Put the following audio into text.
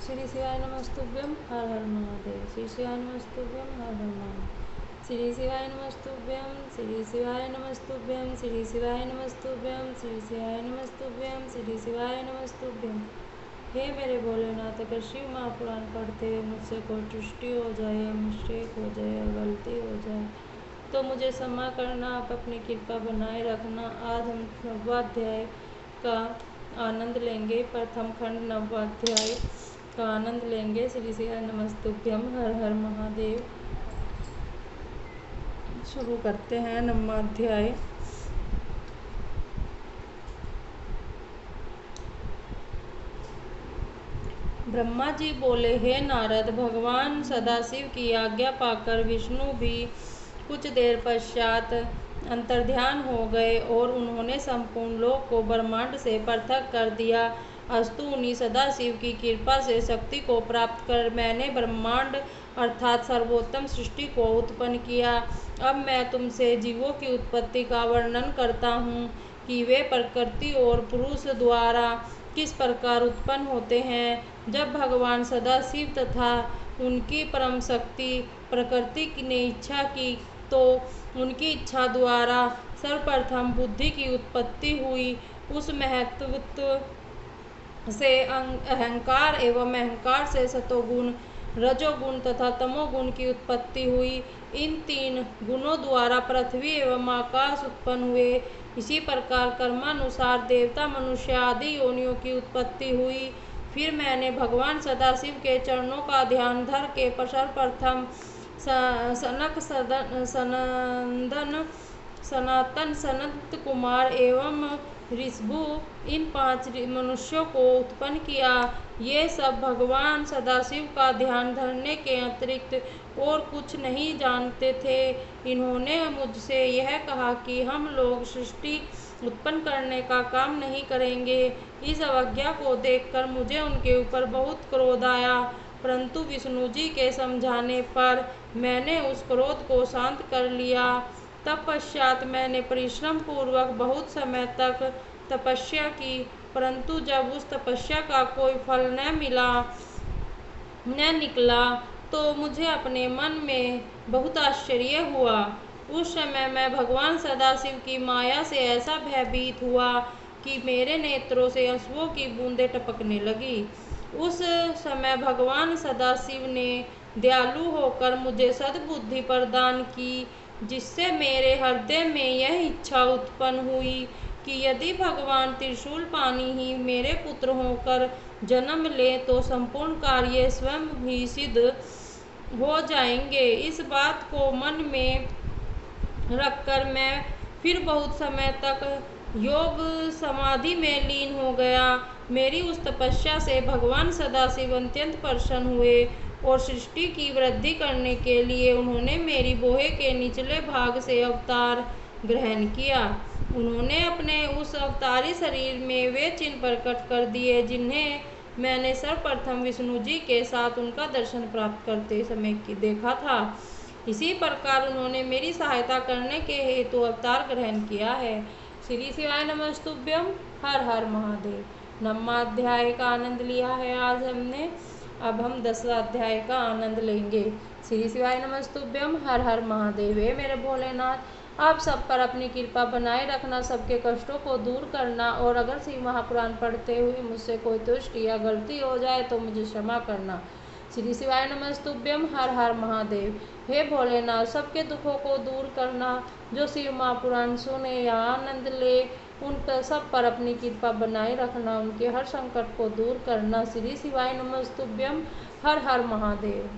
श्री शिवाय नमस्तुभ्यं हर हर महादेव। श्री शिवाय नमस्तुभ्यं हर हर महादेव। श्री शिवाय नमस्तुभ्यं श्री शिवाय नमस्तुभ्यं श्री शिवाय नमस्तुभ्यं श्री शिवाय नमस्तुभ्यं श्री शिवाय नमस्तुभ्यं। हे मेरे भोलेनाथ, अगर शिव महापुराण पढ़ते हुए मुझसे कोई त्रुटि हो जाए या मिस्टेक हो जाए या गलती हो जाए तो मुझे क्षमा करना। आप अपनी कृपा बनाए रखना। आज हम नवाध्याय का आनंद लेंगे। प्रथम खंड नवाध्याय का आनंद लेंगे। श्री शिवाय नमस्तुभ्यं हर हर महादेव। शुरू करते हैं नवाध्याय। ब्रह्मा जी बोले, हे नारद, भगवान सदाशिव की आज्ञा पाकर विष्णु भी कुछ देर पश्चात अंतर्ध्यान हो गए और उन्होंने संपूर्ण लोक को ब्रह्मांड से पृथक कर दिया। अस्तु, उन्हीं सदाशिव की कृपा से शक्ति को प्राप्त कर मैंने ब्रह्मांड अर्थात सर्वोत्तम सृष्टि को उत्पन्न किया। अब मैं तुमसे जीवों की उत्पत्ति का वर्णन करता हूँ कि वे प्रकृति और पुरुष द्वारा किस प्रकार उत्पन्न होते हैं। जब भगवान सदाशिव तथा उनकी परम शक्ति प्रकृति ने इच्छा की तो उनकी इच्छा द्वारा सर्वप्रथम बुद्धि की उत्पत्ति हुई। उस महत्त्व से अहंकार एवं अहंकार से सतोगुण, रजोगुण तथा तमोगुण की उत्पत्ति हुई। इन तीन गुणों द्वारा पृथ्वी एवं आकाश उत्पन्न हुए। इसी प्रकार कर्मानुसार देवता, मनुष्य आदि योनियों की उत्पत्ति हुई। फिर मैंने भगवान सदाशिव के चरणों का ध्यान धर के सर्वप्रथम सनक, सनंदन, सनातन, सनत कुमार एवं ऋषभु इन 5 मनुष्यों को उत्पन्न किया। ये सब भगवान सदाशिव का ध्यान धरने के अतिरिक्त और कुछ नहीं जानते थे। इन्होंने मुझसे यह कहा कि हम लोग सृष्टि उत्पन्न करने का काम नहीं करेंगे। इस अवज्ञा को देखकर मुझे उनके ऊपर बहुत क्रोध आया, परंतु विष्णु जी के समझाने पर मैंने उस क्रोध को शांत कर लिया। तत्पश्चात मैंने परिश्रम पूर्वक बहुत समय तक तपस्या की, परंतु जब उस तपस्या का कोई फल न निकला तो मुझे अपने मन में बहुत आश्चर्य हुआ। उस समय मैं भगवान सदाशिव की माया से ऐसा भयभीत हुआ कि मेरे नेत्रों से अश्रुओं की बूंदें टपकने लगी। उस समय भगवान सदाशिव ने दयालु होकर मुझे सद्बुद्धि प्रदान की, जिससे मेरे हृदय में यह इच्छा उत्पन्न हुई कि यदि भगवान त्रिशूल पानी ही मेरे पुत्र होकर जन्म ले तो संपूर्ण कार्य स्वयं ही सिद्ध हो जाएंगे। इस बात को मन में रखकर मैं फिर बहुत समय तक योग समाधि में लीन हो गया। मेरी उस तपस्या से भगवान सदाशिव अत्यंत प्रसन्न हुए और सृष्टि की वृद्धि करने के लिए उन्होंने मेरी बोहे के निचले भाग से अवतार ग्रहण किया। उन्होंने अपने उस अवतारी शरीर में वे चिन्ह प्रकट कर दिए जिन्हें मैंने सर्वप्रथम विष्णु जी के साथ उनका दर्शन प्राप्त करते समय देखा था। इसी प्रकार उन्होंने मेरी सहायता करने के हेतु अवतार ग्रहण किया है। श्री शिवाय नमस्तुभ्यं हर हर महादेव। नवमाध्याय का आनंद लिया है आज हमने। अब हम 10वां अध्याय का आनंद लेंगे। श्री शिवाय नमस्तुभ्यं हर हर महादेव। हे मेरे भोलेनाथ, आप सब पर अपनी कृपा बनाए रखना, सबके कष्टों को दूर करना और अगर शिव महापुराण पढ़ते हुए मुझसे कोई त्रुटि या गलती हो जाए तो मुझे क्षमा करना। श्री शिवाय नमस्तुभ्यं हर हर महादेव। हे भोलेनाथ, सबके दुखों को दूर करना। जो शिव महापुराण सुने या आनंद ले उन पर सब पर अपनी कृपा बनाए रखना, उनके हर संकट को दूर करना। श्री शिवाय नमस्तुभ्यं हर हर महादेव।